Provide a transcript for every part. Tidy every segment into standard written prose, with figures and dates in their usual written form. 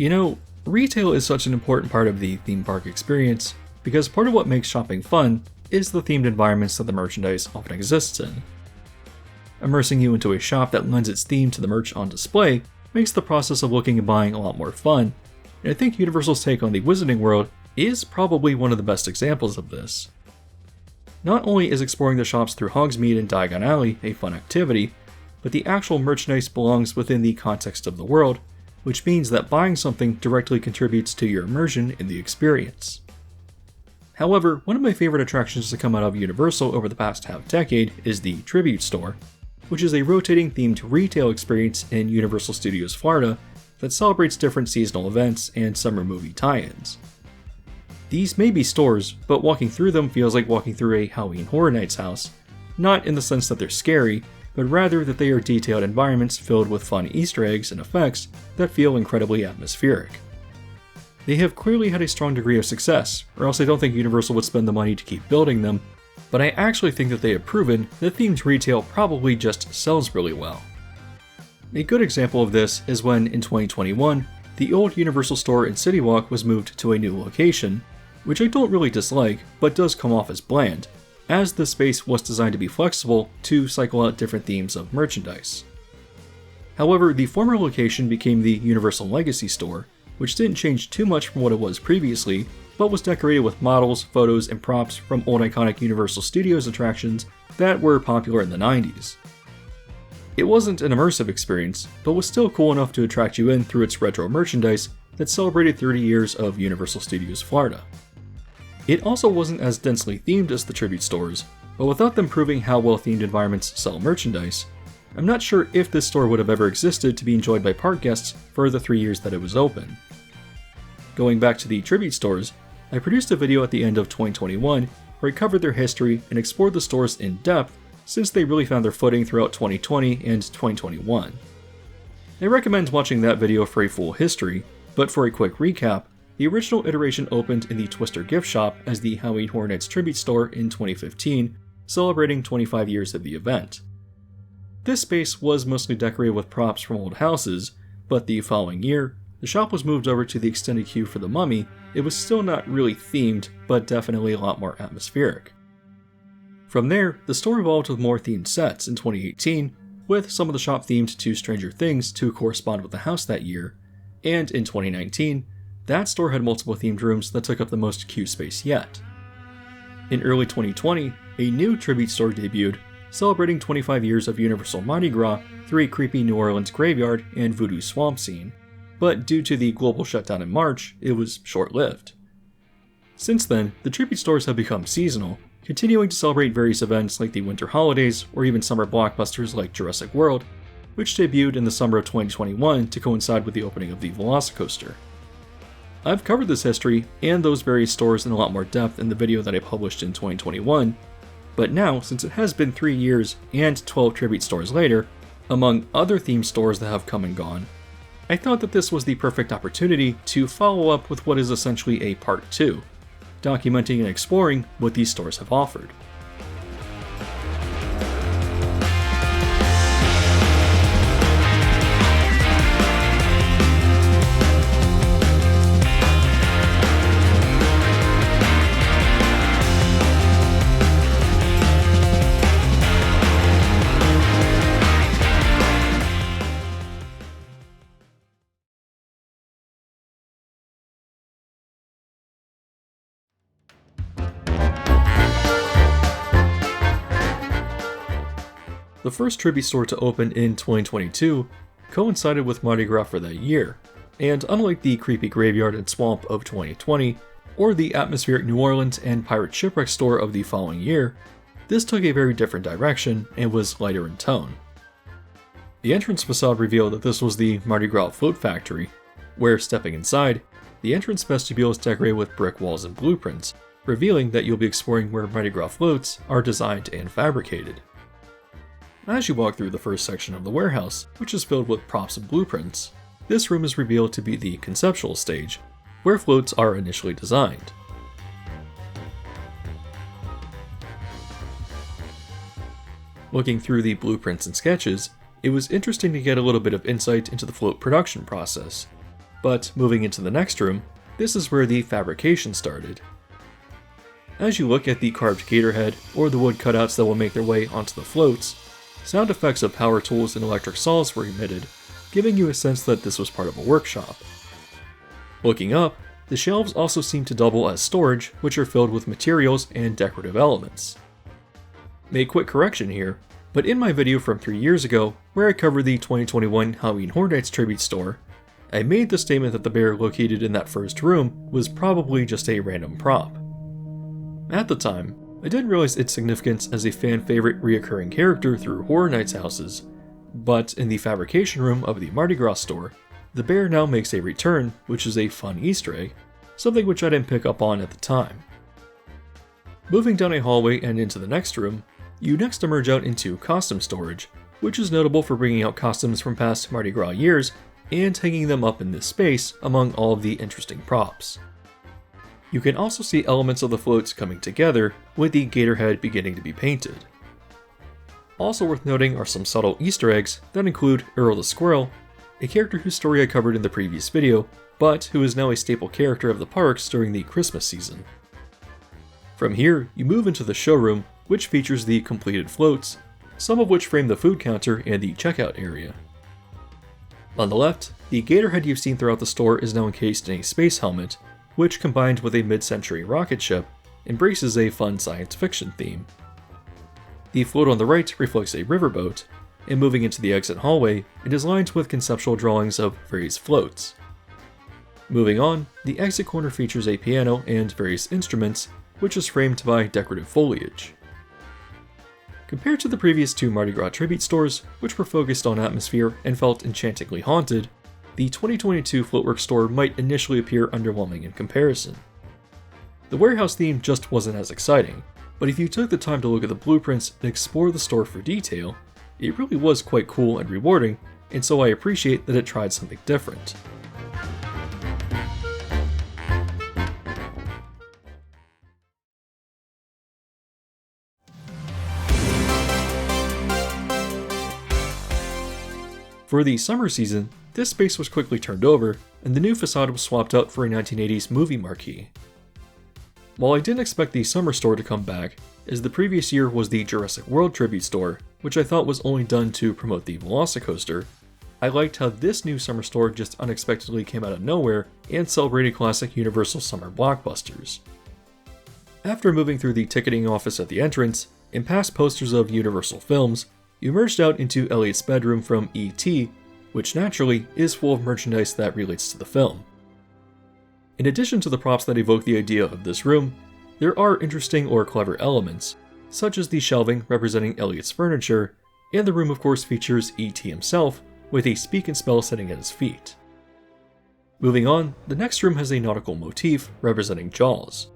You know, retail is such an important part of the theme park experience because part of what makes shopping fun is the themed environments that the merchandise often exists in. Immersing you into a shop that lends its theme to the merch on display makes the process of looking and buying a lot more fun, and I think Universal's take on the Wizarding World is probably one of the best examples of this. Not only is exploring the shops through Hogsmeade and Diagon Alley a fun activity, but the actual merchandise belongs within the context of the world, which means that buying something directly contributes to your immersion in the experience. However, one of my favorite attractions to come out of Universal over the past half-decade is the Tribute Store, which is a rotating themed retail experience in Universal Studios Florida that celebrates different seasonal events and summer movie tie-ins. These may be stores, but walking through them feels like walking through a Halloween Horror Nights house, not in the sense that they're scary, but rather that they are detailed environments filled with fun Easter eggs and effects that feel incredibly atmospheric. They have clearly had a strong degree of success, or else I don't think Universal would spend the money to keep building them, but I actually think that they have proven that themed retail probably just sells really well. A good example of this is when, in 2021, the old Universal store in City Walk was moved to a new location, which I don't really dislike, but does come off as bland, as the space was designed to be flexible to cycle out different themes of merchandise. However, the former location became the Universal Legacy store, which didn't change too much from what it was previously, but was decorated with models, photos, and props from old iconic Universal Studios attractions that were popular in the 90s. It wasn't an immersive experience, but was still cool enough to attract you in through its retro merchandise that celebrated 30 years of Universal Studios Florida. It also wasn't as densely themed as the tribute stores, but without them proving how well themed environments sell merchandise, I'm not sure if this store would have ever existed to be enjoyed by park guests for the 3 years that it was open. Going back to the tribute stores, I produced a video at the end of 2021 where I covered their history and explored the stores in depth since they really found their footing throughout 2020 and 2021. I recommend watching that video for a full history, but for a quick recap, the original iteration opened in the Twister gift shop as the Halloween Horror Nights Tribute Store in 2015, celebrating 25 years of the event. This space was mostly decorated with props from old houses, but the following year, the shop was moved over to the extended queue for the Mummy. It was still not really themed, but definitely a lot more atmospheric. From there, the store evolved with more themed sets in 2018, with some of the shop themed to Stranger Things to correspond with the house that year, and in 2019, that store had multiple themed rooms that took up the most queue space yet. In early 2020, a new tribute store debuted, celebrating 25 years of Universal Mardi Gras through a creepy New Orleans graveyard and voodoo swamp scene, but due to the global shutdown in March, it was short-lived. Since then, the tribute stores have become seasonal, continuing to celebrate various events like the winter holidays or even summer blockbusters like Jurassic World, which debuted in the summer of 2021 to coincide with the opening of the Velocicoaster. I've covered this history and those various stores in a lot more depth in the video that I published in 2021, but now, since it has been 3 years and 12 tribute stores later, among other themed stores that have come and gone, I thought that this was the perfect opportunity to follow up with what is essentially a part 2, documenting and exploring what these stores have offered. The first tribute store to open in 2022 coincided with Mardi Gras for that year, and unlike the creepy graveyard and swamp of 2020, or the atmospheric New Orleans and pirate shipwreck store of the following year, this took a very different direction and was lighter in tone. The entrance facade revealed that this was the Mardi Gras Float Factory, where, stepping inside, the entrance vestibule is decorated with brick walls and blueprints, revealing that you'll be exploring where Mardi Gras floats are designed and fabricated. As you walk through the first section of the warehouse, which is filled with props and blueprints, this room is revealed to be the conceptual stage, where floats are initially designed. Looking through the blueprints and sketches, it was interesting to get a little bit of insight into the float production process, But moving into the next room, this is where the fabrication started. As you look at the carved gator head or the wood cutouts that will make their way onto the floats, sound effects of power tools and electric saws were emitted, giving you a sense that this was part of a workshop. Looking up, the shelves also seem to double as storage, which are filled with materials and decorative elements. Make quick correction here, but in my video from 3 years ago, where I covered the 2021 Halloween Horror Nights tribute store, I made the statement that the bear located in that first room was probably just a random prop. At the time, I didn't realize its significance as a fan favorite reoccurring character through Horror Nights houses, but in the fabrication room of the Mardi Gras store, the bear now makes a return, which is a fun Easter egg, something which I didn't pick up on at the time. Moving down a hallway and into the next room, you next emerge out into costume storage, which is notable for bringing out costumes from past Mardi Gras years and hanging them up in this space among all of the interesting props. You can also see elements of the floats coming together, with the gator head beginning to be painted. Also worth noting are some subtle Easter eggs that include Earl the Squirrel, a character whose story I covered in the previous video, but who is now a staple character of the parks during the Christmas season. From here, you move into the showroom, which features the completed floats, some of which frame the food counter and the checkout area. On the left, the gator head you've seen throughout the store is now encased in a space helmet, which combined with a mid-century rocket ship, embraces a fun science fiction theme. The float on the right reflects a riverboat, and moving into the exit hallway, it is lined with conceptual drawings of various floats. Moving on, the exit corner features a piano and various instruments, which is framed by decorative foliage. Compared to the previous two Mardi Gras tribute stores, which were focused on atmosphere and felt enchantingly haunted, the 2022 Floatworks store might initially appear underwhelming in comparison. The warehouse theme just wasn't as exciting, but if you took the time to look at the blueprints and explore the store for detail, it really was quite cool and rewarding, and so I appreciate that it tried something different. For the summer season, this space was quickly turned over, and the new facade was swapped out for a 1980s movie marquee. While I didn't expect the summer store to come back, as the previous year was the Jurassic World tribute store, which I thought was only done to promote the Velocicoaster, I liked how this new summer store just unexpectedly came out of nowhere and celebrated classic Universal summer blockbusters. After moving through the ticketing office at the entrance, and past posters of Universal films, you emerged out into Elliot's bedroom from E.T., which naturally is full of merchandise that relates to the film. In addition to the props that evoke the idea of this room, there are interesting or clever elements, such as the shelving representing Elliot's furniture, and the room of course features E.T. himself, with a speak and spell sitting at his feet. Moving on, the next room has a nautical motif representing Jaws.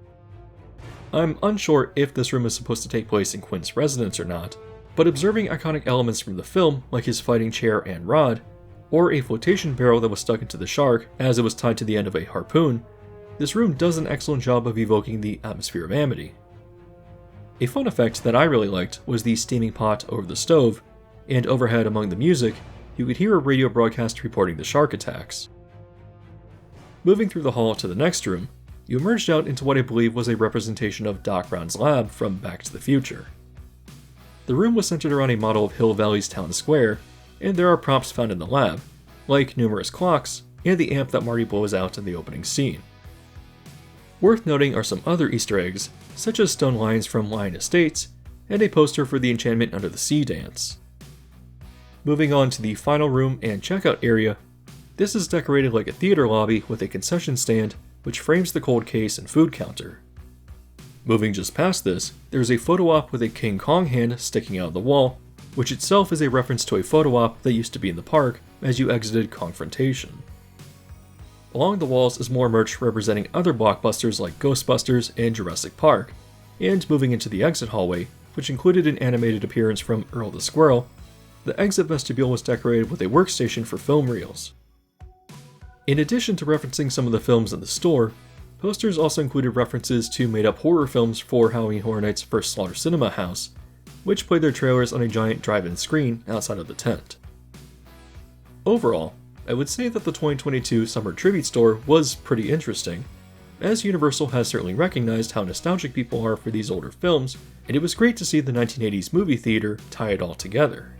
I'm unsure if this room is supposed to take place in Quint's residence or not, but observing iconic elements from the film like his fighting chair and rod, or a flotation barrel that was stuck into the shark as it was tied to the end of a harpoon, this room does an excellent job of evoking the atmosphere of Amity. A fun effect that I really liked was the steaming pot over the stove, and overhead among the music, you could hear a radio broadcast reporting the shark attacks. Moving through the hall to the next room, you emerged out into what I believe was a representation of Doc Brown's lab from Back to the Future. The room was centered around a model of Hill Valley's town square, and there are props found in the lab, like numerous clocks and the amp that Marty blows out in the opening scene. Worth noting are some other Easter eggs, such as stone lions from Lion Estates, and a poster for the Enchantment Under the Sea dance. Moving on to the final room and checkout area, this is decorated like a theater lobby with a concession stand, which frames the cold case and food counter. Moving just past this, there is a photo op with a King Kong hand sticking out of the wall, which itself is a reference to a photo op that used to be in the park as you exited Confrontation. Along the walls is more merch representing other blockbusters like Ghostbusters and Jurassic Park, and moving into the exit hallway, which included an animated appearance from Earl the Squirrel, the exit vestibule was decorated with a workstation for film reels. In addition to referencing some of the films in the store, posters also included references to made-up horror films for Halloween Horror Nights' First Slaughter Cinema House, which played their trailers on a giant drive-in screen outside of the tent. Overall, I would say that the 2022 Summer Tribute Store was pretty interesting, as Universal has certainly recognized how nostalgic people are for these older films, and it was great to see the 1980s movie theater tie it all together.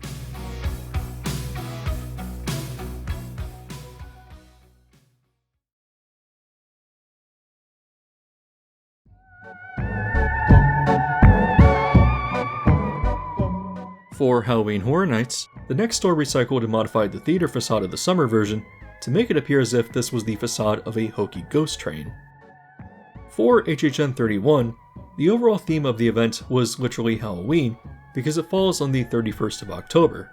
For Halloween Horror Nights, the next store recycled and modified the theater facade of the summer version to make it appear as if this was the facade of a hokey ghost train. For HHN 31, the overall theme of the event was literally Halloween because it falls on the 31st of October,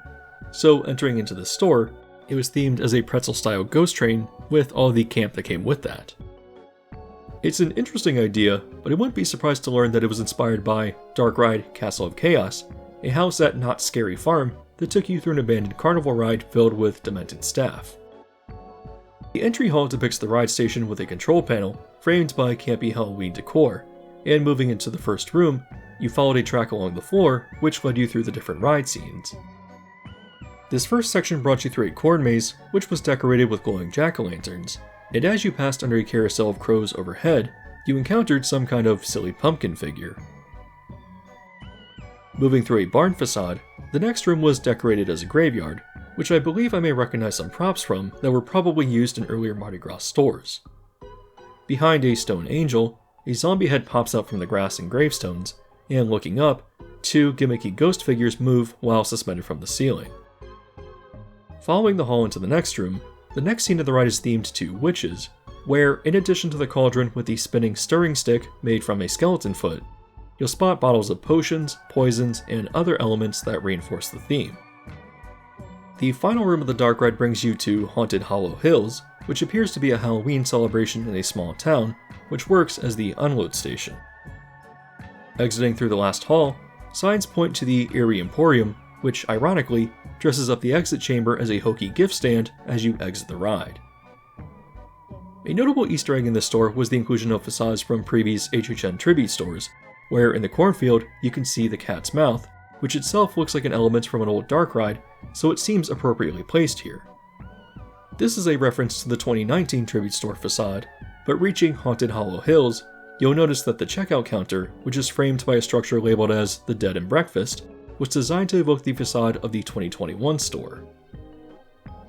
so entering into the store, it was themed as a pretzel-style ghost train with all the camp that came with that. It's an interesting idea, but I wouldn't be surprised to learn that it was inspired by Dark Ride Castle of Chaos, a house at Not Scary Farm that took you through an abandoned carnival ride filled with demented staff. The entry hall depicts the ride station with a control panel framed by campy Halloween decor, and moving into the first room, you followed a track along the floor which led you through the different ride scenes. This first section brought you through a corn maze which was decorated with glowing jack-o'-lanterns, and as you passed under a carousel of crows overhead, you encountered some kind of silly pumpkin figure. Moving through a barn facade, the next room was decorated as a graveyard, which I believe I may recognize some props from that were probably used in earlier Mardi Gras stores. Behind a stone angel, a zombie head pops out from the grass and gravestones, and looking up, two gimmicky ghost figures move while suspended from the ceiling. Following the hall into the next room, the next scene of the ride is themed to witches, where, in addition to the cauldron with the spinning stirring stick made from a skeleton foot, you'll spot bottles of potions, poisons, and other elements that reinforce the theme. The final room of the dark ride brings you to Haunted Hollow Hills, which appears to be a Halloween celebration in a small town, which works as the unload station. Exiting through the last hall, signs point to the Eerie Emporium, which ironically dresses up the exit chamber as a hokey gift stand as you exit the ride. A notable Easter egg in this store was the inclusion of facades from previous HHN tribute stores, where in the cornfield you can see the cat's mouth, which itself looks like an element from an old dark ride, so it seems appropriately placed here. This is a reference to the 2019 tribute store facade, but reaching Haunted Hollow Hills, you'll notice that the checkout counter, which is framed by a structure labeled as the Dead and Breakfast, was designed to evoke the facade of the 2021 store.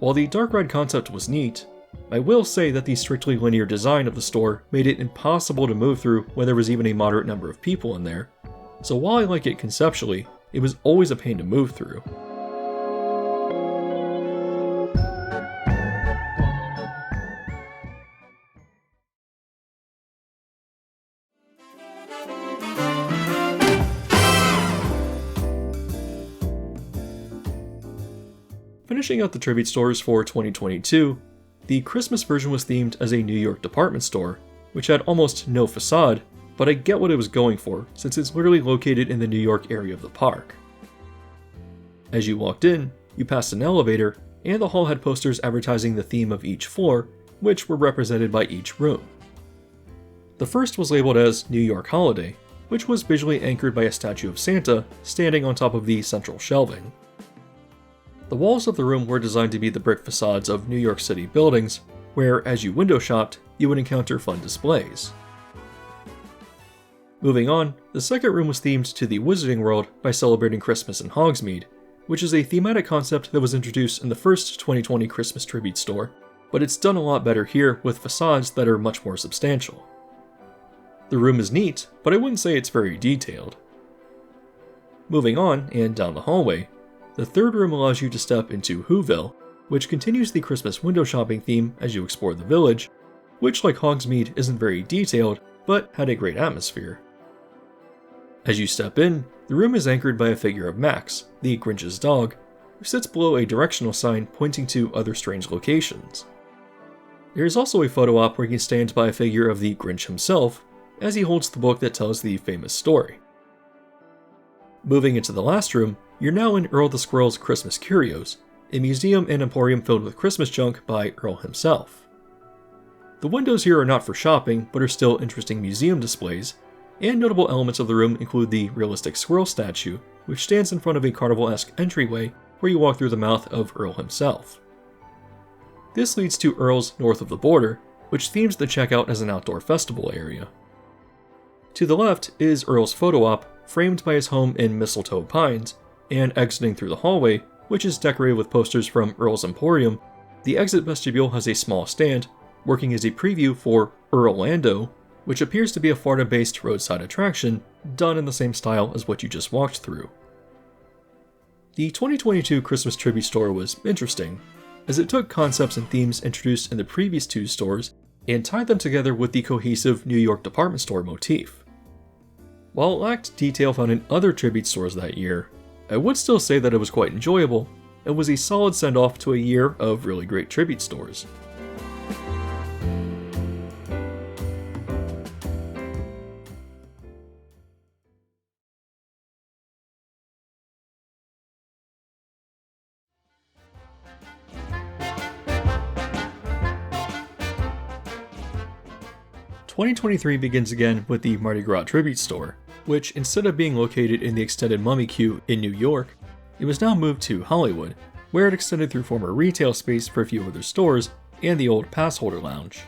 While the dark ride concept was neat, I will say that the strictly linear design of the store made it impossible to move through when there was even a moderate number of people in there, so while I like it conceptually, it was always a pain to move through. Finishing out the tribute stores for 2022, the Christmas version was themed as a New York department store, which had almost no facade, but I get what it was going for, since it's literally located in the New York area of the park. As you walked in, you passed an elevator, and the hall had posters advertising the theme of each floor, which were represented by each room. The first was labeled as New York Holiday, which was visually anchored by a statue of Santa standing on top of the central shelving. The walls of the room were designed to be the brick facades of New York City buildings, where as you window shopped, you would encounter fun displays. Moving on, the second room was themed to the Wizarding World by celebrating Christmas in Hogsmeade, which is a thematic concept that was introduced in the first 2020 Christmas tribute store, but it's done a lot better here with facades that are much more substantial. The room is neat, but I wouldn't say it's very detailed. Moving on, and down the hallway, the third room allows you to step into Whoville, which continues the Christmas window shopping theme as you explore the village, which like Hogsmeade isn't very detailed, but had a great atmosphere. As you step in, the room is anchored by a figure of Max, the Grinch's dog, who sits below a directional sign pointing to other strange locations. There is also a photo op where he stands by a figure of the Grinch himself, as he holds the book that tells the famous story. Moving into the last room, you're now in Earl the Squirrel's Christmas Curios, a museum and emporium filled with Christmas junk by Earl himself. The windows here are not for shopping, but are still interesting museum displays, and notable elements of the room include the realistic squirrel statue, which stands in front of a carnival-esque entryway where you walk through the mouth of Earl himself. This leads to Earl's north of the border, which themes the checkout as an outdoor festival area. To the left is Earl's photo op, framed by his home in Mistletoe Pines, and exiting through the hallway, which is decorated with posters from Earl's Emporium, the exit vestibule has a small stand, working as a preview for Earlando, which appears to be a Florida-based roadside attraction, done in the same style as what you just walked through. The 2022 Christmas tribute store was interesting, as it took concepts and themes introduced in the previous two stores and tied them together with the cohesive New York department store motif. While it lacked detail found in other tribute stores that year, I would still say that it was quite enjoyable and was a solid send-off to a year of really great tribute stores. "2023 begins again with the Mardi Gras Tribute Store, which instead of being located in the extended Mummy Queue in New York, it was now moved to Hollywood, where it extended through former retail space for a few other stores and the old Passholder Lounge.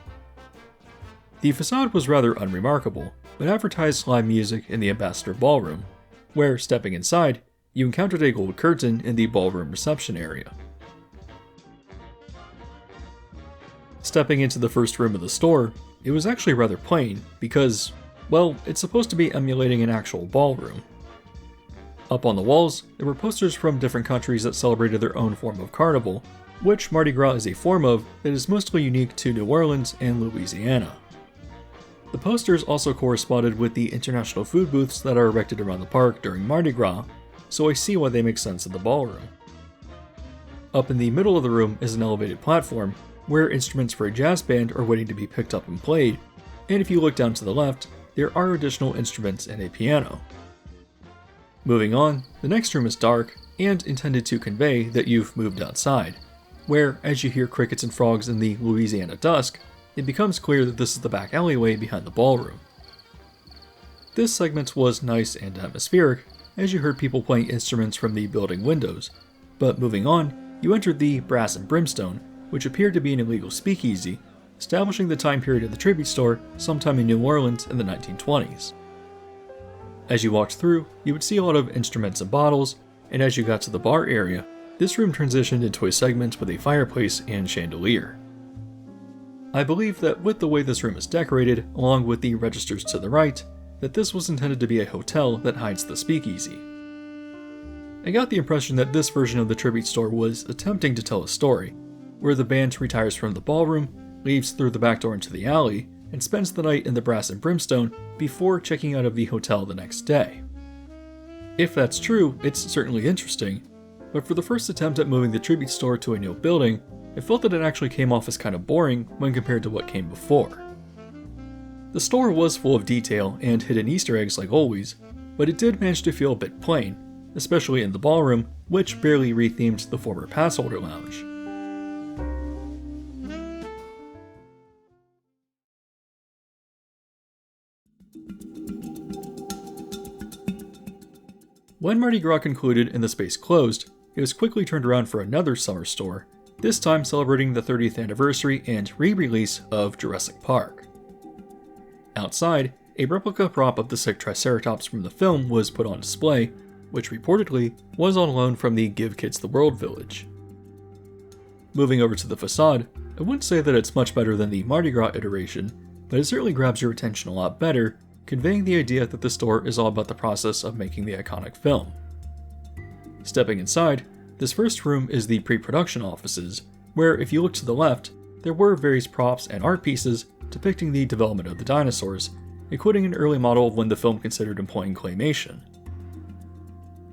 The facade was rather unremarkable, but advertised live music in the Ambassador Ballroom, where, stepping inside, you encountered a gold curtain in the ballroom reception area. Stepping into the first room of the store, it was actually rather plain because, well, it's supposed to be emulating an actual ballroom. Up on the walls, there were posters from different countries that celebrated their own form of carnival, which Mardi Gras is a form of that is mostly unique to New Orleans and Louisiana. The posters also corresponded with the international food booths that are erected around the park during Mardi Gras, so I see why they make sense in the ballroom. Up in the middle of the room is an elevated platform, where instruments for a jazz band are waiting to be picked up and played, and if you look down to the left, there are additional instruments and a piano. Moving on, the next room is dark, and intended to convey that you've moved outside, where, as you hear crickets and frogs in the Louisiana dusk, it becomes clear that this is the back alleyway behind the ballroom. This segment was nice and atmospheric, as you heard people playing instruments from the building windows, but moving on, you entered the Brass and Brimstone, which appeared to be an illegal speakeasy, establishing the time period of the tribute store sometime in New Orleans in the 1920s. As you walked through, you would see a lot of instruments and bottles, and as you got to the bar area, this room transitioned into a segment with a fireplace and chandelier. I believe that with the way this room is decorated, along with the registers to the right, that this was intended to be a hotel that hides the speakeasy. I got the impression that this version of the tribute store was attempting to tell a story, where the band retires from the ballroom, leaves through the back door into the alley, and spends the night in the Brass and Brimstone before checking out of the hotel the next day. If that's true, it's certainly interesting, but for the first attempt at moving the tribute store to a new building, I felt that it actually came off as kind of boring when compared to what came before. The store was full of detail and hidden Easter eggs like always, but it did manage to feel a bit plain, especially in the ballroom, which barely rethemed the former Passholder Lounge. When Mardi Gras concluded and the space closed, it was quickly turned around for another summer store, this time celebrating the 30th anniversary and re-release of Jurassic Park. Outside, a replica prop of the sick Triceratops from the film was put on display, which reportedly was on loan from the Give Kids the World village. Moving over to the facade, I wouldn't say that it's much better than the Mardi Gras iteration, but it certainly grabs your attention a lot better, conveying the idea that the store is all about the process of making the iconic film. Stepping inside, this first room is the pre-production offices, where if you look to the left, there were various props and art pieces depicting the development of the dinosaurs, including an early model of when the film considered employing claymation.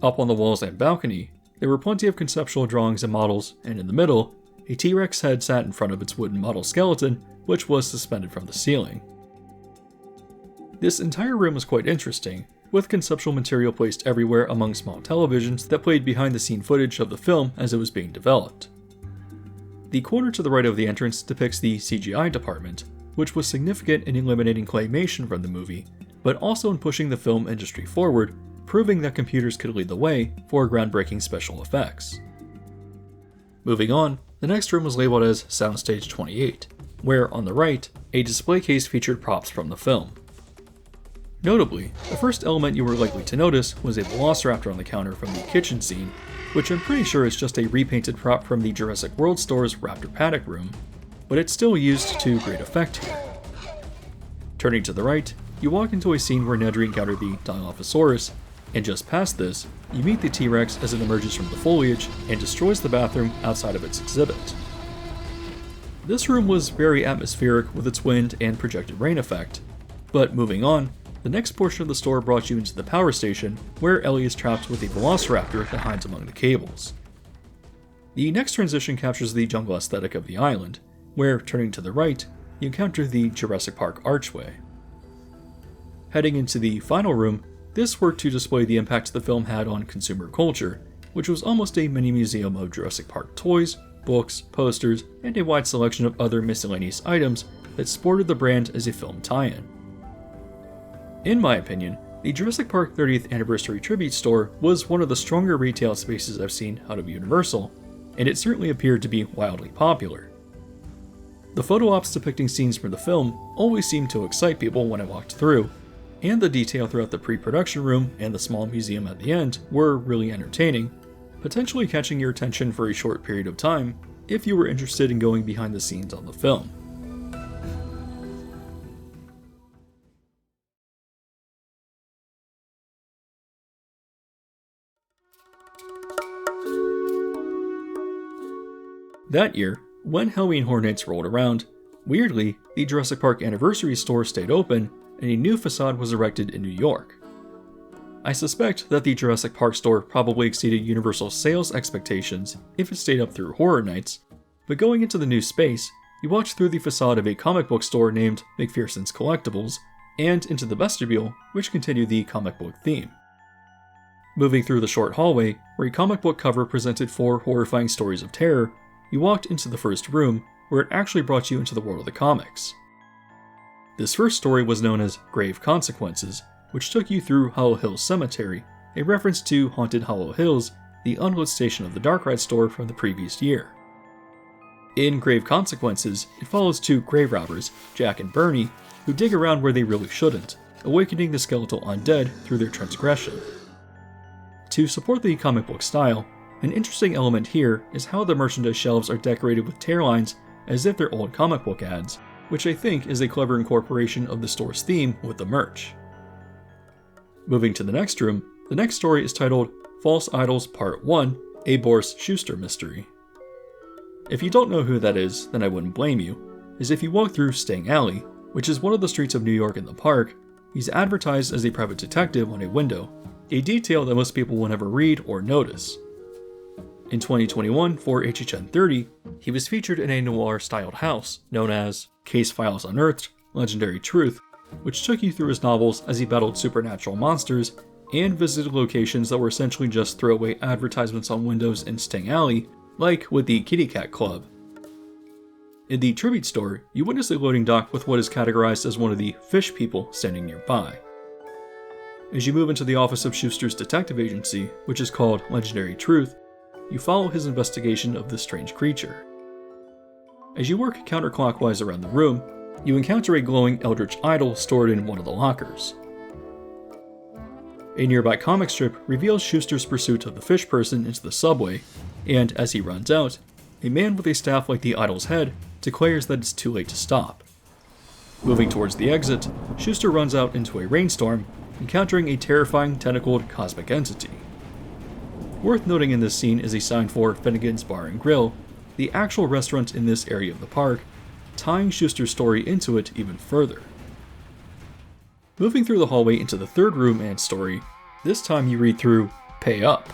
Up on the walls and balcony, there were plenty of conceptual drawings and models, and in the middle, a T-Rex head sat in front of its wooden model skeleton, which was suspended from the ceiling. This entire room was quite interesting, with conceptual material placed everywhere among small televisions that played behind-the-scene footage of the film as it was being developed. The corner to the right of the entrance depicts the CGI department, which was significant in eliminating claymation from the movie, but also in pushing the film industry forward, proving that computers could lead the way for groundbreaking special effects. Moving on, The next room was labeled as Soundstage 28, where on the right, a display case featured props from the film. Notably, the first element you were likely to notice was a velociraptor on the counter from the kitchen scene, which I'm pretty sure is just a repainted prop from the Jurassic World store's Raptor Paddock room, but it's still used to great effect here. Turning to the right, you walk into a scene where Nedry encountered the Dilophosaurus, and just past this, you meet the T-Rex as it emerges from the foliage and destroys the bathroom outside of its exhibit. This room was very atmospheric with its wind and projected rain effect, but moving on, the next portion of the store brought you into the power station, where Ellie is trapped with a velociraptor that hides among the cables. The next transition captures the jungle aesthetic of the island, where, turning to the right, you encounter the Jurassic Park archway. Heading into the final room, this worked to display the impact the film had on consumer culture, which was almost a mini museum of Jurassic Park toys, books, posters, and a wide selection of other miscellaneous items that sported the brand as a film tie-in. In my opinion, the Jurassic Park 30th Anniversary Tribute Store was one of the stronger retail spaces I've seen out of Universal, and it certainly appeared to be wildly popular. The photo ops depicting scenes from the film always seemed to excite people when I walked through, and the detail throughout the pre-production room and the small museum at the end were really entertaining, potentially catching your attention for a short period of time if you were interested in going behind the scenes on the film. That year, when Halloween Horror Nights rolled around, weirdly, the Jurassic Park Anniversary store stayed open and a new facade was erected in New York. I suspect that the Jurassic Park store probably exceeded Universal's sales expectations if it stayed up through Horror Nights, but going into the new space, you walked through the facade of a comic book store named McPherson's Collectibles, and into the vestibule, which continued the comic book theme. Moving through the short hallway, where a comic book cover presented 4 horrifying stories of terror, you walked into the first room, where it actually brought you into the world of the comics. This first story was known as Grave Consequences, which took you through Hollow Hills Cemetery, a reference to Haunted Hollow Hills, the unlit station of the Dark Ride store from the previous year. In Grave Consequences, it follows 2 grave robbers, Jack and Bernie, who dig around where they really shouldn't, awakening the skeletal undead through their transgression. To support the comic book style, an interesting element here is how the merchandise shelves are decorated with tear lines as if they're old comic book ads, which I think is a clever incorporation of the store's theme with the merch. Moving to the next room, the next story is titled False Idols Part 1, A Boris Schuster Mystery. If you don't know who that is, then I wouldn't blame you, as if you walk through Sting Alley, which is one of the streets of New York in the park, he's advertised as a private detective on a window, a detail that most people will never read or notice. In 2021, for HHN 30, he was featured in a noir-styled house known as Case Files Unearthed, Legendary Truth, which took you through his novels as he battled supernatural monsters and visited locations that were essentially just throwaway advertisements on windows in Sting Alley, like with the Kitty Cat Club. In the tribute store, you witness a loading dock with what is categorized as one of the fish people standing nearby. As you move into the office of Schuster's detective agency, which is called Legendary Truth, you follow his investigation of this strange creature. As you work counterclockwise around the room, you encounter a glowing eldritch idol stored in one of the lockers. A nearby comic strip reveals Schuster's pursuit of the fish person into the subway, and as he runs out, a man with a staff like the idol's head declares that it's too late to stop. Moving towards the exit, Schuster runs out into a rainstorm, encountering a terrifying tentacled cosmic entity. Worth noting in this scene is a sign for Finnegan's Bar and Grill, the actual restaurant in this area of the park, tying Schuster's story into it even further. Moving through the hallway into the third room and story, this time you read through Pay Up.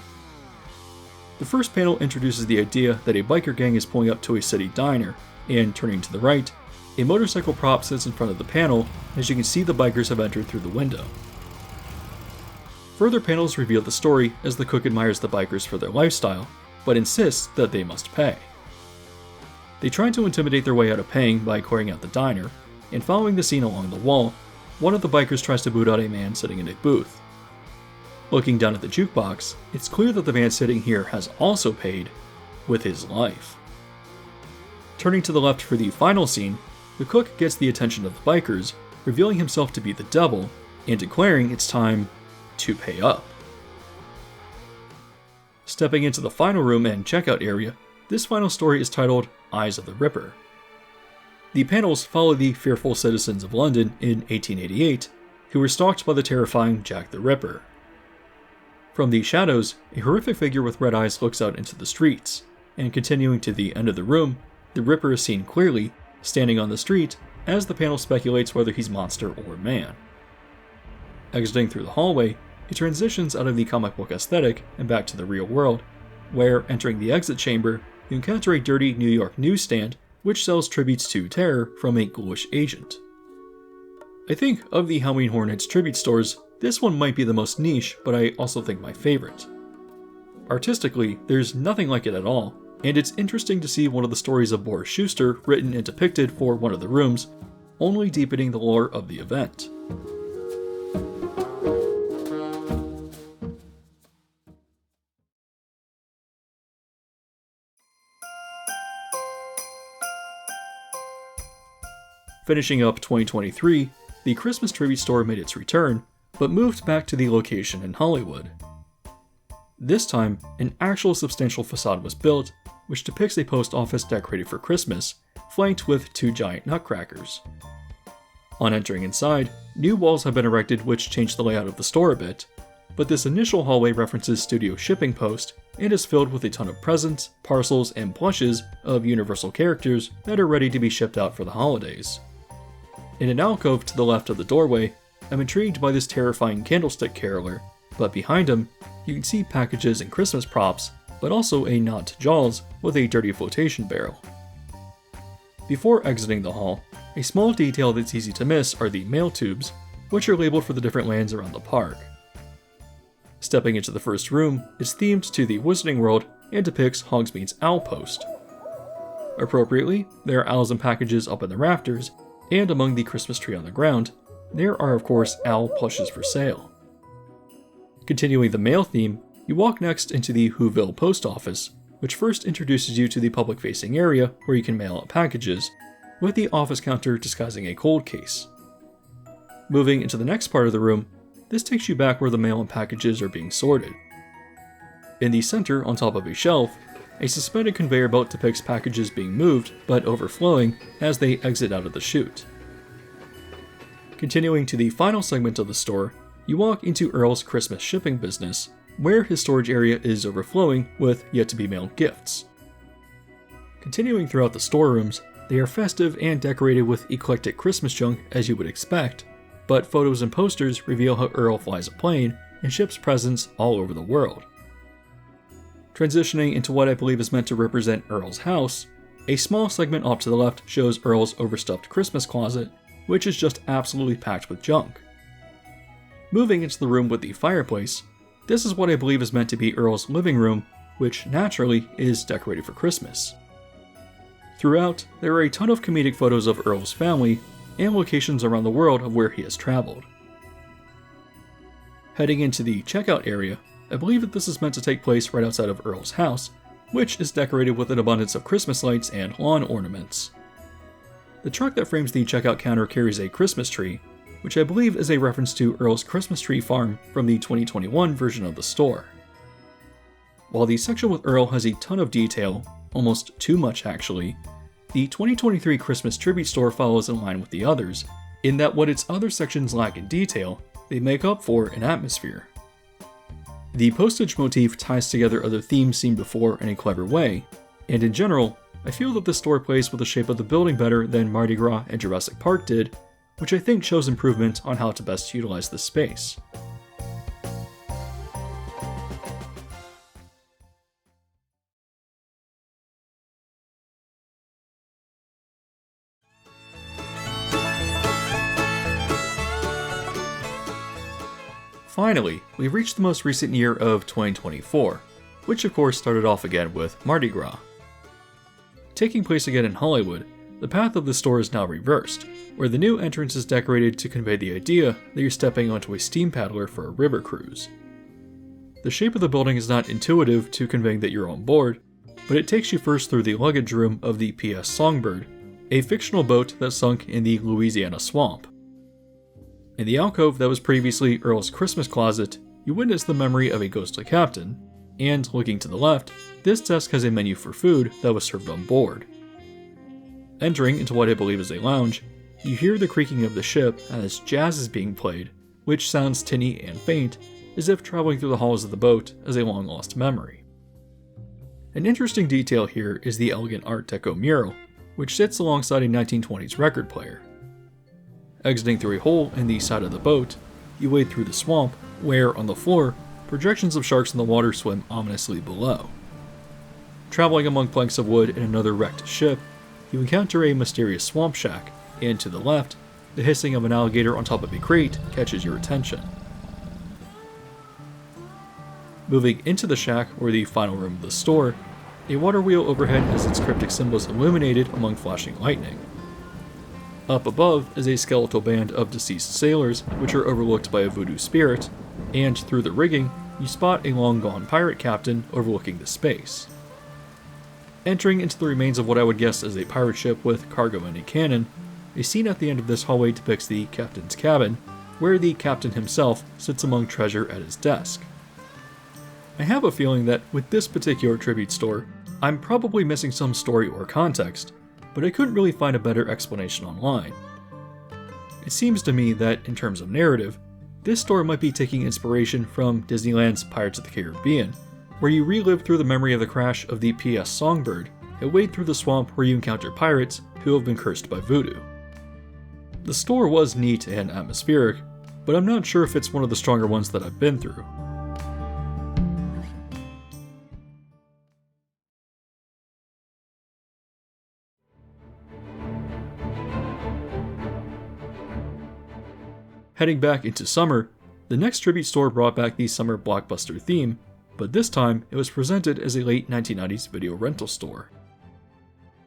The first panel introduces the idea that a biker gang is pulling up to a city diner, and turning to the right, a motorcycle prop sits in front of the panel as you can see the bikers have entered through the window. Further panels reveal the story as the cook admires the bikers for their lifestyle, but insists that they must pay. They try to intimidate their way out of paying by clearing out the diner, and following the scene along the wall, one of the bikers tries to boot out a man sitting in a booth. Looking down at the jukebox, it's clear that the man sitting here has also paid with his life. Turning to the left for the final scene, the cook gets the attention of the bikers, revealing himself to be the devil, and declaring it's time to pay up. Stepping into the final room and checkout area, this final story is titled Eyes of the Ripper. The panels follow the fearful citizens of London in 1888, who were stalked by the terrifying Jack the Ripper. From the shadows, a horrific figure with red eyes looks out into the streets, and continuing to the end of the room, the Ripper is seen clearly, standing on the street, as the panel speculates whether he's monster or man. Exiting through the hallway, it transitions out of the comic book aesthetic and back to the real world, where, entering the exit chamber, you encounter a dirty New York newsstand which sells tributes to terror from a ghoulish agent. I think of the Halloween Horror Nights tribute stores, this one might be the most niche, but I also think my favorite. Artistically, there's nothing like it at all, and it's interesting to see one of the stories of Boris Schuster written and depicted for one of the rooms, only deepening the lore of the event. Finishing up 2023, the Christmas tribute store made its return, but moved back to the location in Hollywood. This time, an actual substantial facade was built, which depicts a post office decorated for Christmas, flanked with 2 giant nutcrackers. On entering inside, new walls have been erected which change the layout of the store a bit, but this initial hallway references Studio Shipping Post and is filled with a ton of presents, parcels, and plushes of Universal characters that are ready to be shipped out for the holidays. In an alcove to the left of the doorway, I'm intrigued by this terrifying candlestick caroler, but behind him, you can see packages and Christmas props, but also a nod to Jaws with a dirty flotation barrel. Before exiting the hall, a small detail that's easy to miss are the mail tubes, which are labeled for the different lands around the park. Stepping into the first room, it's themed to the Wizarding World and depicts Hogsmeade's Owl Post. Appropriately, there are owls and packages up in the rafters, and among the Christmas tree on the ground, there are of course owl plushes for sale. Continuing the mail theme, you walk next into the Whoville Post Office, which first introduces you to the public-facing area where you can mail out packages, with the office counter disguising a cold case. Moving into the next part of the room, this takes you back where the mail and packages are being sorted. In the center, on top of a shelf, a suspended conveyor belt depicts packages being moved, but overflowing, as they exit out of the chute. Continuing to the final segment of the store, you walk into Earl's Christmas shipping business, where his storage area is overflowing with yet-to-be-mailed gifts. Continuing throughout the storerooms, they are festive and decorated with eclectic Christmas junk as you would expect, but photos and posters reveal how Earl flies a plane and ships presents all over the world. Transitioning into what I believe is meant to represent Earl's house, a small segment off to the left shows Earl's overstuffed Christmas closet, which is just absolutely packed with junk. Moving into the room with the fireplace, this is what I believe is meant to be Earl's living room, which naturally is decorated for Christmas. Throughout, there are a ton of comedic photos of Earl's family and locations around the world of where he has traveled. Heading into the checkout area, I believe that this is meant to take place right outside of Earl's house, which is decorated with an abundance of Christmas lights and lawn ornaments. The truck that frames the checkout counter carries a Christmas tree, which I believe is a reference to Earl's Christmas tree farm from the 2021 version of the store. While the section with Earl has a ton of detail, almost too much actually, the 2023 Christmas tribute store follows in line with the others, in that what its other sections lack in detail, they make up for in atmosphere. The postage motif ties together other themes seen before in a clever way, and in general, I feel that the store plays with the shape of the building better than Mardi Gras and Jurassic Park did, which I think shows improvement on how to best utilize this space. Finally, we've reached the most recent year of 2024, which of course started off again with Mardi Gras. Taking place again in Hollywood, the path of the store is now reversed, where the new entrance is decorated to convey the idea that you're stepping onto a steam paddler for a river cruise. The shape of the building is not intuitive to conveying that you're on board, but it takes you first through the luggage room of the PS Songbird, a fictional boat that sunk in the Louisiana swamp. In the alcove that was previously Earl's Christmas closet, you witness the memory of a ghostly captain, and looking to the left, this desk has a menu for food that was served on board. Entering into what I believe is a lounge, you hear the creaking of the ship as jazz is being played, which sounds tinny and faint, as if traveling through the halls of the boat as a long-lost memory. An interesting detail here is the elegant Art Deco mural, which sits alongside a 1920s record player. Exiting through a hole in the side of the boat, you wade through the swamp, where, on the floor, projections of sharks in the water swim ominously below. Traveling among planks of wood in another wrecked ship, you encounter a mysterious swamp shack, and to the left, the hissing of an alligator on top of a crate catches your attention. Moving into the shack, or the final room of the store, a water wheel overhead has its cryptic symbols illuminated among flashing lightning. Up above is a skeletal band of deceased sailors, which are overlooked by a voodoo spirit, and through the rigging, you spot a long-gone pirate captain overlooking the space. Entering into the remains of what I would guess is a pirate ship with cargo and a cannon, a scene at the end of this hallway depicts the captain's cabin, where the captain himself sits among treasure at his desk. I have a feeling that with this particular tribute store, I'm probably missing some story or context, but I couldn't really find a better explanation online. It seems to me that, in terms of narrative, this store might be taking inspiration from Disneyland's Pirates of the Caribbean, where you relive through the memory of the crash of the PS Songbird and wade through the swamp where you encounter pirates who have been cursed by voodoo. The store was neat and atmospheric, but I'm not sure if it's one of the stronger ones that I've been through. Heading back into summer, the next tribute store brought back the summer blockbuster theme, but this time it was presented as a late 1990s video rental store.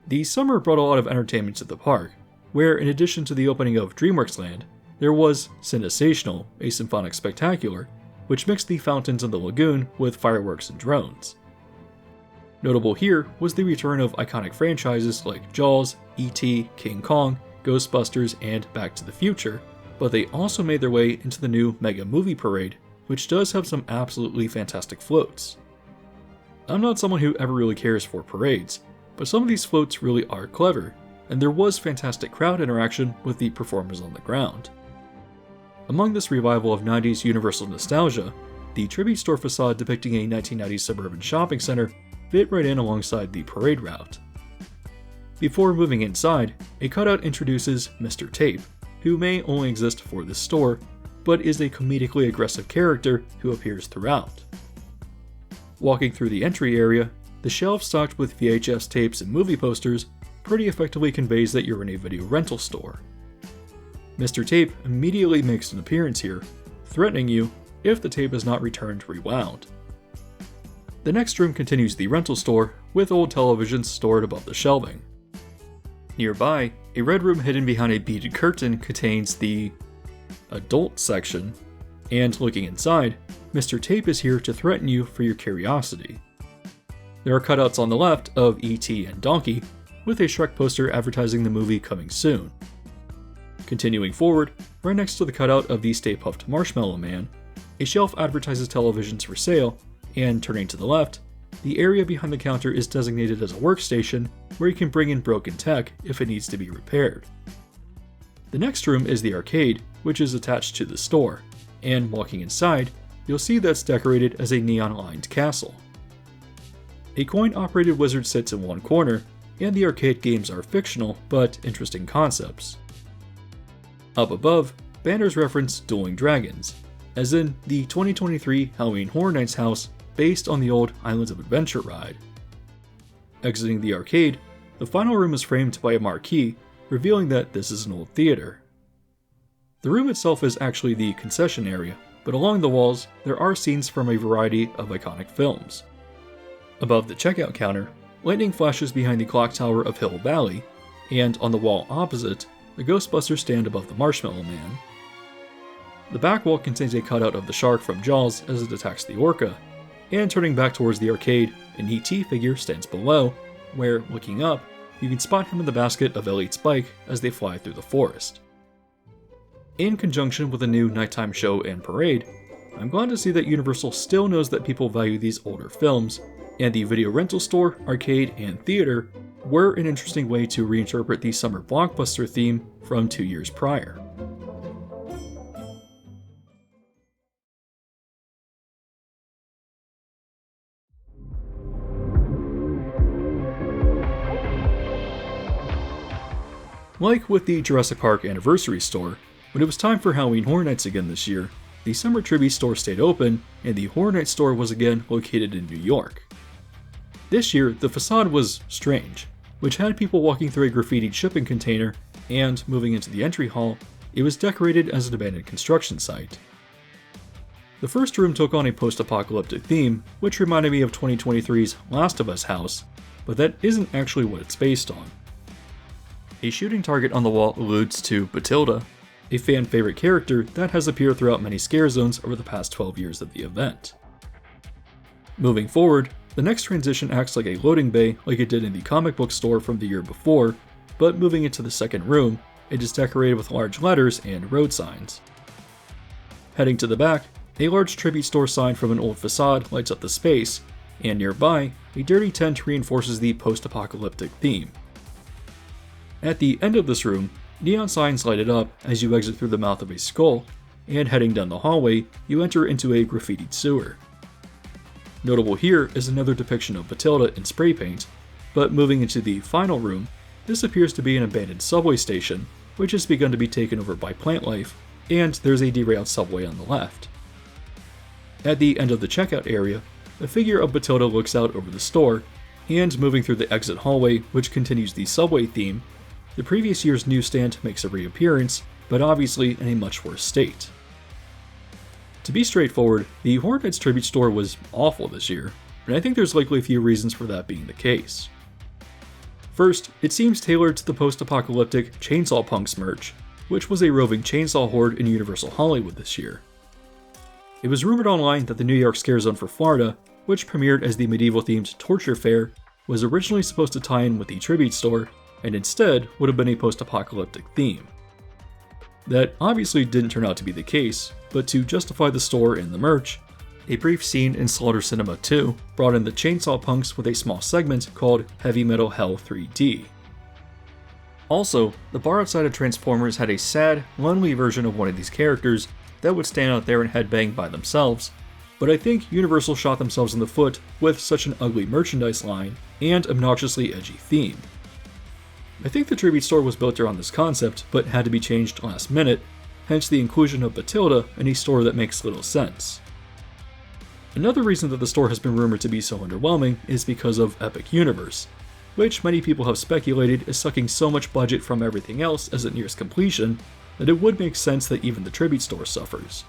The summer brought a lot of entertainment to the park, where in addition to the opening of DreamWorks Land, there was Cinesational, a symphonic spectacular, which mixed the fountains in the lagoon with fireworks and drones. Notable here was the return of iconic franchises like Jaws, E.T., King Kong, Ghostbusters, and Back to the Future, but they also made their way into the new Mega Movie Parade, which does have some absolutely fantastic floats. I'm not someone who ever really cares for parades, but some of these floats really are clever, and there was fantastic crowd interaction with the performers on the ground. Among this revival of 90s Universal nostalgia, the tribute store facade depicting a 1990s suburban shopping center fit right in alongside the parade route. Before moving inside, a cutout introduces Mr. Tape, who may only exist for this store, but is a comedically aggressive character who appears throughout. Walking through the entry area, the shelf stocked with VHS tapes and movie posters pretty effectively conveys that you're in a video rental store. Mr. Tape immediately makes an appearance here, threatening you if the tape is not returned rewound. The next room continues the rental store, with old televisions stored above the shelving. Nearby, a red room hidden behind a beaded curtain contains the adult section, and looking inside, Mr. Tape is here to threaten you for your curiosity. There are cutouts on the left of E.T. and Donkey, with a Shrek poster advertising the movie coming soon. Continuing forward, right next to the cutout of the Stay Puft Marshmallow Man, a shelf advertises televisions for sale, and turning to the left, the area behind the counter is designated as a workstation where you can bring in broken tech if it needs to be repaired. The next room is the arcade, which is attached to the store, and walking inside, you'll see that's decorated as a neon-lined castle. A coin-operated wizard sits in one corner, and the arcade games are fictional but interesting concepts. Up above, banners reference Dueling Dragons, as in the 2023 Halloween Horror Nights house based on the old Islands of Adventure ride. Exiting the arcade, the final room is framed by a marquee, revealing that this is an old theater. The room itself is actually the concession area, but along the walls, there are scenes from a variety of iconic films. Above the checkout counter, lightning flashes behind the clock tower of Hill Valley, and on the wall opposite, the Ghostbusters stand above the Marshmallow Man. The back wall contains a cutout of the shark from Jaws as it attacks the orca, and turning back towards the arcade, an ET figure stands below, where, looking up, you can spot him in the basket of Elliot's bike as they fly through the forest. In conjunction with a new nighttime show and parade, I'm glad to see that Universal still knows that people value these older films, and the video rental store, arcade, and theater were an interesting way to reinterpret the summer blockbuster theme from 2 years prior. Like with the Jurassic Park Anniversary Store, when it was time for Halloween Horror Nights again this year, the Summer Tribute Store stayed open, and the Horror Nights store was again located in New York. This year, the facade was strange, which had people walking through a graffitied shipping container, and moving into the entry hall, it was decorated as an abandoned construction site. The first room took on a post-apocalyptic theme, which reminded me of 2023's Last of Us house, but that isn't actually what it's based on. A shooting target on the wall alludes to Batilda, a fan-favorite character that has appeared throughout many scare zones over the past 12 years of the event. Moving forward, the next transition acts like a loading bay like it did in the comic book store from the year before, but moving into the second room, it is decorated with large letters and road signs. Heading to the back, a large tribute store sign from an old facade lights up the space, and nearby, a dirty tent reinforces the post-apocalyptic theme. At the end of this room, neon signs light it up as you exit through the mouth of a skull, and heading down the hallway, you enter into a graffitied sewer. Notable here is another depiction of Batilda in spray paint, but moving into the final room, this appears to be an abandoned subway station, which has begun to be taken over by plant life, and there's a derailed subway on the left. At the end of the checkout area, a figure of Batilda looks out over the store, and moving through the exit hallway, which continues the subway theme, the previous year's newsstand makes a reappearance, but obviously in a much worse state. To be straightforward, the Horror Nights Tribute Store was awful this year, and I think there's likely a few reasons for that being the case. First, it seems tailored to the post-apocalyptic Chainsaw Punks merch, which was a roving chainsaw horde in Universal Hollywood this year. It was rumored online that the New York Scare Zone for Florida, which premiered as the medieval-themed Torture Fair, was originally supposed to tie in with the Tribute Store, and instead would have been a post-apocalyptic theme. That obviously didn't turn out to be the case, but to justify the store and the merch, a brief scene in Slaughter Cinema 2 brought in the Chainsaw Punks with a small segment called Heavy Metal Hell 3D. Also, the bar outside of Transformers had a sad, lonely version of one of these characters that would stand out there and headbang by themselves, but I think Universal shot themselves in the foot with such an ugly merchandise line and obnoxiously edgy theme. I think the tribute store was built around this concept, but had to be changed last minute, hence the inclusion of Batilda in a store that makes little sense. Another reason that the store has been rumored to be so underwhelming is because of Epic Universe, which many people have speculated is sucking so much budget from everything else as it nears completion that it would make sense that even the tribute store suffers.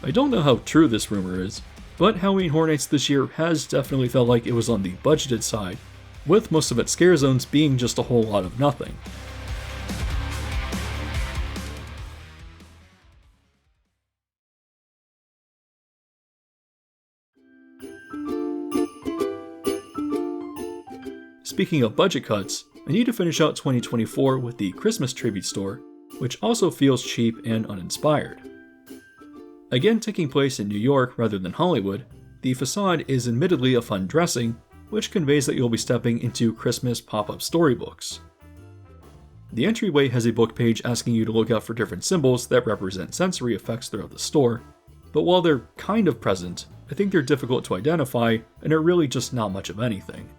I don't know how true this rumor is, but Halloween Horror Nights this year has definitely felt like it was on the budgeted side, with most of its scare zones being just a whole lot of nothing. Speaking of budget cuts, I need to finish out 2024 with the Christmas Tribute Store, which also feels cheap and uninspired. Again taking place in New York rather than Hollywood, the facade is admittedly a fun dressing, which conveys that you'll be stepping into Christmas pop-up storybooks. The entryway has a book page asking you to look out for different symbols that represent sensory effects throughout the store, but while they're kind of present, I think they're difficult to identify and are really just not much of anything.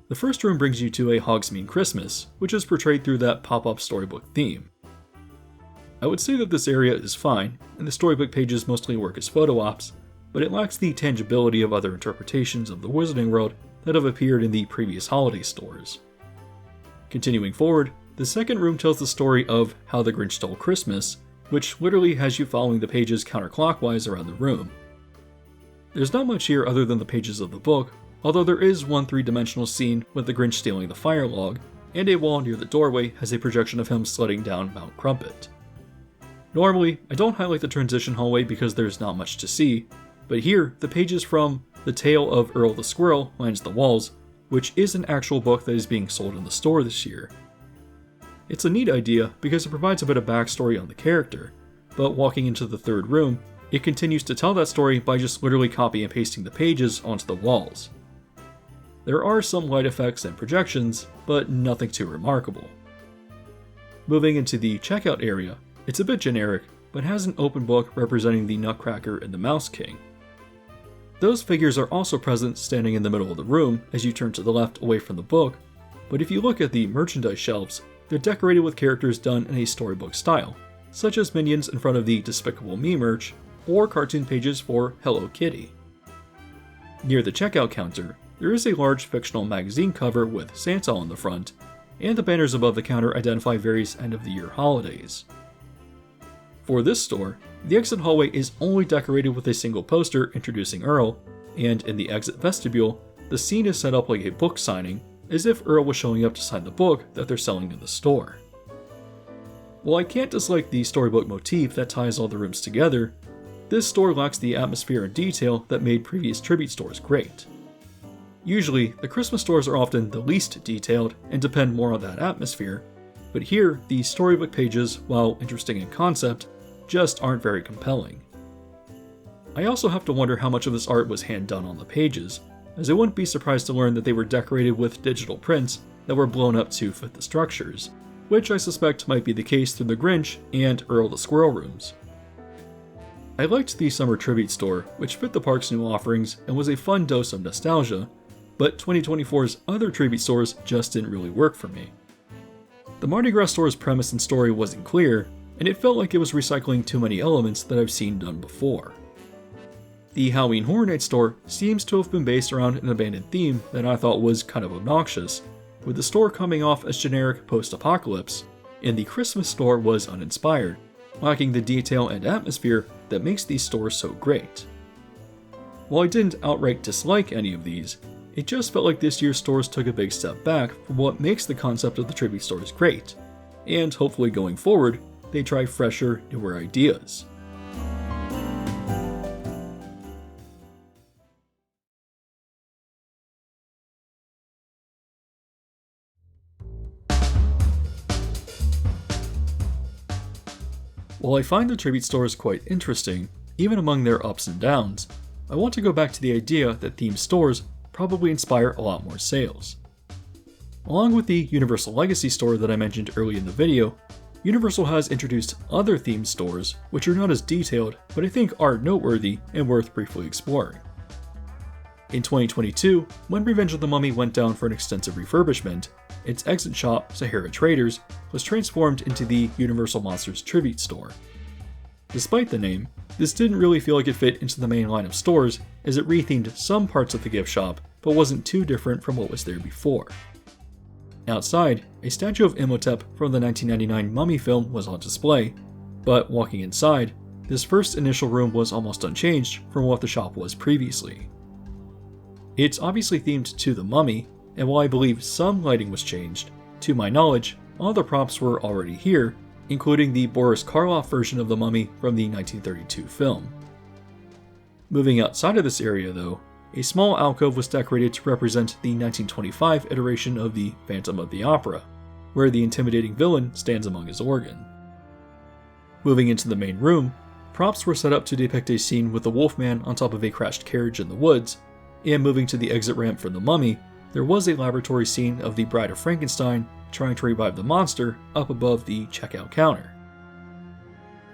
The first room brings you to a Hogsmeade Christmas, which is portrayed through that pop-up storybook theme. I would say that this area is fine, and the storybook pages mostly work as photo ops, but it lacks the tangibility of other interpretations of the Wizarding World that have appeared in the previous holiday stores. Continuing forward, the second room tells the story of How the Grinch Stole Christmas, which literally has you following the pages counterclockwise around the room. There's not much here other than the pages of the book, although there is one three-dimensional scene with the Grinch stealing the fire log, and a wall near the doorway has a projection of him sledding down Mount Crumpet. Normally, I don't highlight the transition hallway because there's not much to see, But here, the pages from The Tale of Earl the Squirrel lines the walls, which is an actual book that is being sold in the store this year. It's a neat idea because it provides a bit of backstory on the character, but walking into the third room, it continues to tell that story by just literally copy and pasting the pages onto the walls. There are some light effects and projections, but nothing too remarkable. Moving into the checkout area, it's a bit generic, but has an open book representing the Nutcracker and the Mouse King. Those figures are also present standing in the middle of the room as you turn to the left away from the book, but if you look at the merchandise shelves, they're decorated with characters done in a storybook style, such as minions in front of the Despicable Me merch, or cartoon pages for Hello Kitty. Near the checkout counter, there is a large fictional magazine cover with Santa on the front, and the banners above the counter identify various end-of-the-year holidays. For this store, the exit hallway is only decorated with a single poster introducing Earl, and in the exit vestibule, the scene is set up like a book signing, as if Earl was showing up to sign the book that they're selling in the store. While I can't dislike the storybook motif that ties all the rooms together, this store lacks the atmosphere and detail that made previous tribute stores great. Usually, the Christmas stores are often the least detailed and depend more on that atmosphere, but here, the storybook pages, while interesting in concept, just aren't very compelling. I also have to wonder how much of this art was hand-done on the pages, as I wouldn't be surprised to learn that they were decorated with digital prints that were blown up to fit the structures, which I suspect might be the case through the Grinch and Earl the Squirrel rooms. I liked the summer tribute store, which fit the park's new offerings and was a fun dose of nostalgia, but 2024's other tribute stores just didn't really work for me. The Mardi Gras store's premise and story wasn't clear, and it felt like it was recycling too many elements that I've seen done before. The Halloween Horror Nights store seems to have been based around an abandoned theme that I thought was kind of obnoxious, with the store coming off as generic post-apocalypse, and the Christmas store was uninspired, lacking the detail and atmosphere that makes these stores so great. While I didn't outright dislike any of these, it just felt like this year's stores took a big step back from what makes the concept of the tribute stores great, and hopefully going forward, they try fresher, newer ideas. While I find the tribute stores quite interesting, even among their ups and downs, I want to go back to the idea that themed stores probably inspire a lot more sales. Along with the Universal Legacy store that I mentioned early in the video, Universal has introduced other themed stores which are not as detailed, but I think are noteworthy and worth briefly exploring. In 2022, when Revenge of the Mummy went down for an extensive refurbishment, its exit shop, Sahara Traders, was transformed into the Universal Monsters Tribute Store. Despite the name, this didn't really feel like it fit into the main line of stores, as it rethemed some parts of the gift shop, but wasn't too different from what was there before. Outside, a statue of Imhotep from the 1999 Mummy film was on display, but walking inside, this first initial room was almost unchanged from what the shop was previously. It's obviously themed to the Mummy, and while I believe some lighting was changed, to my knowledge, all the props were already here, including the Boris Karloff version of the Mummy from the 1932 film. Moving outside of this area though, a small alcove was decorated to represent the 1925 iteration of the Phantom of the Opera, where the intimidating villain stands among his organ. Moving into the main room, props were set up to depict a scene with the Wolfman on top of a crashed carriage in the woods, and moving to the exit ramp for the Mummy, there was a laboratory scene of the Bride of Frankenstein trying to revive the monster up above the checkout counter.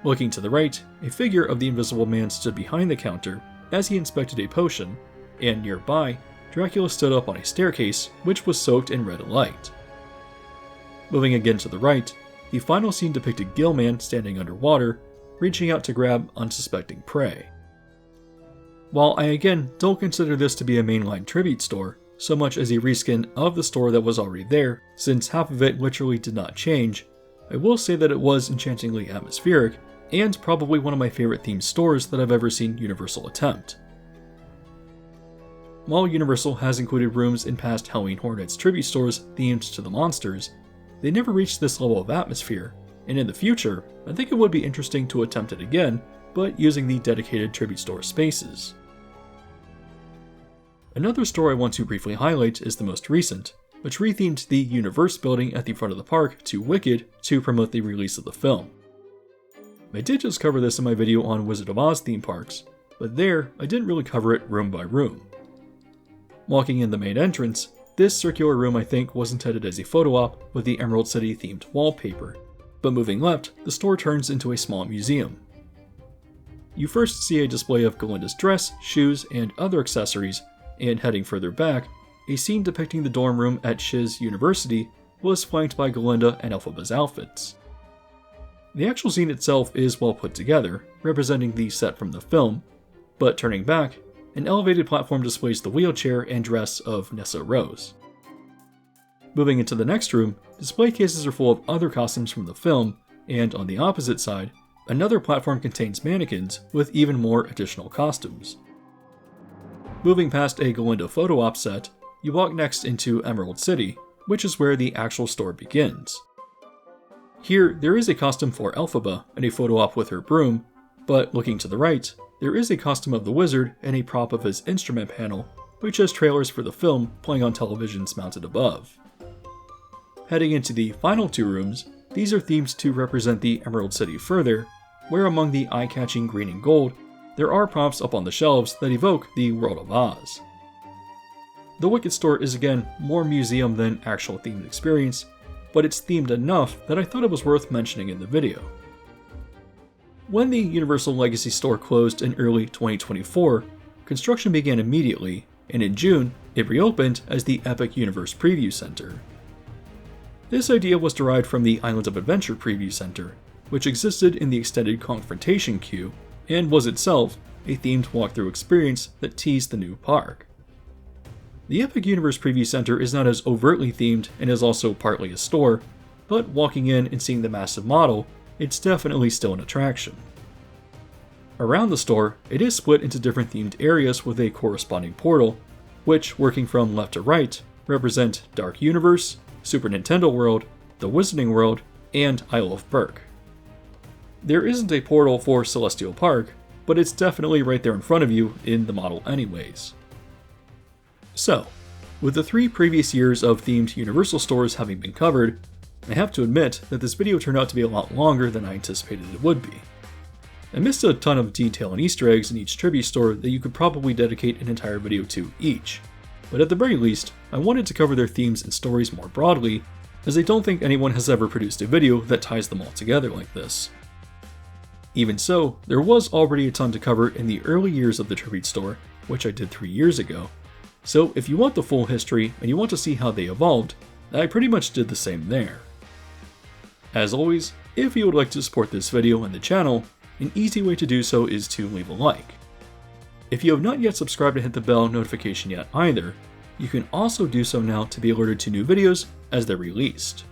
Looking to the right, a figure of the Invisible Man stood behind the counter as he inspected a potion, and nearby, Dracula stood up on a staircase which was soaked in red light. Moving again to the right, the final scene depicted Gillman standing underwater, reaching out to grab unsuspecting prey. While I again don't consider this to be a mainline tribute store, so much as a reskin of the store that was already there, since half of it literally did not change, I will say that it was enchantingly atmospheric, and probably one of my favorite themed stores that I've ever seen Universal attempt. While Universal has included rooms in past Halloween Horror Nights tribute stores themed to the monsters, they never reached this level of atmosphere, and in the future, I think it would be interesting to attempt it again, but using the dedicated tribute store spaces. Another store I want to briefly highlight is the most recent, which rethemed the Universe building at the front of the park to Wicked to promote the release of the film. I did just cover this in my video on Wizard of Oz theme parks, but there I didn't really cover it room by room. Walking in the main entrance, this circular room I think was intended as a photo op with the Emerald City themed wallpaper, but moving left, the store turns into a small museum. You first see a display of Galinda's dress, shoes, and other accessories, and heading further back, a scene depicting the dorm room at Shiz University was flanked by Galinda and Elphaba's outfits. The actual scene itself is well put together, representing the set from the film, but turning back, an elevated platform displays the wheelchair and dress of Nessa Rose. Moving into the next room, display cases are full of other costumes from the film, and on the opposite side, another platform contains mannequins with even more additional costumes. Moving past a Galinda photo op set, you walk next into Emerald City, which is where the actual store begins. Here, there is a costume for Elphaba and a photo op with her broom, but looking to the right, there is a costume of the wizard and a prop of his instrument panel, which has trailers for the film playing on televisions mounted above. Heading into the final two rooms, these are themed to represent the Emerald City further, where among the eye-catching green and gold, there are props up on the shelves that evoke the world of Oz. The Wicked store is again more museum than actual themed experience, but it's themed enough that I thought it was worth mentioning in the video. When the Universal Legacy store closed in early 2024, construction began immediately, and in June, it reopened as the Epic Universe Preview Center. This idea was derived from the Islands of Adventure Preview Center, which existed in the extended Confrontation queue, and was itself a themed walkthrough experience that teased the new park. The Epic Universe Preview Center is not as overtly themed and is also partly a store, but walking in and seeing the massive model, it's definitely still an attraction. Around the store, it is split into different themed areas with a corresponding portal, which, working from left to right, represent Dark Universe, Super Nintendo World, the Wizarding World, and Isle of Berk. There isn't a portal for Celestial Park, but it's definitely right there in front of you in the model anyways. So, with the 3 previous years of themed Universal stores having been covered, I have to admit that this video turned out to be a lot longer than I anticipated it would be. I missed a ton of detail and Easter eggs in each tribute store that you could probably dedicate an entire video to each, but at the very least, I wanted to cover their themes and stories more broadly, as I don't think anyone has ever produced a video that ties them all together like this. Even so, there was already a ton to cover in the early years of the tribute store, which I did 3 years ago, so if you want the full history and you want to see how they evolved, I pretty much did the same there. As always, if you would like to support this video and the channel, an easy way to do so is to leave a like. If you have not yet subscribed and hit the bell notification yet either, you can also do so now to be alerted to new videos as they're released.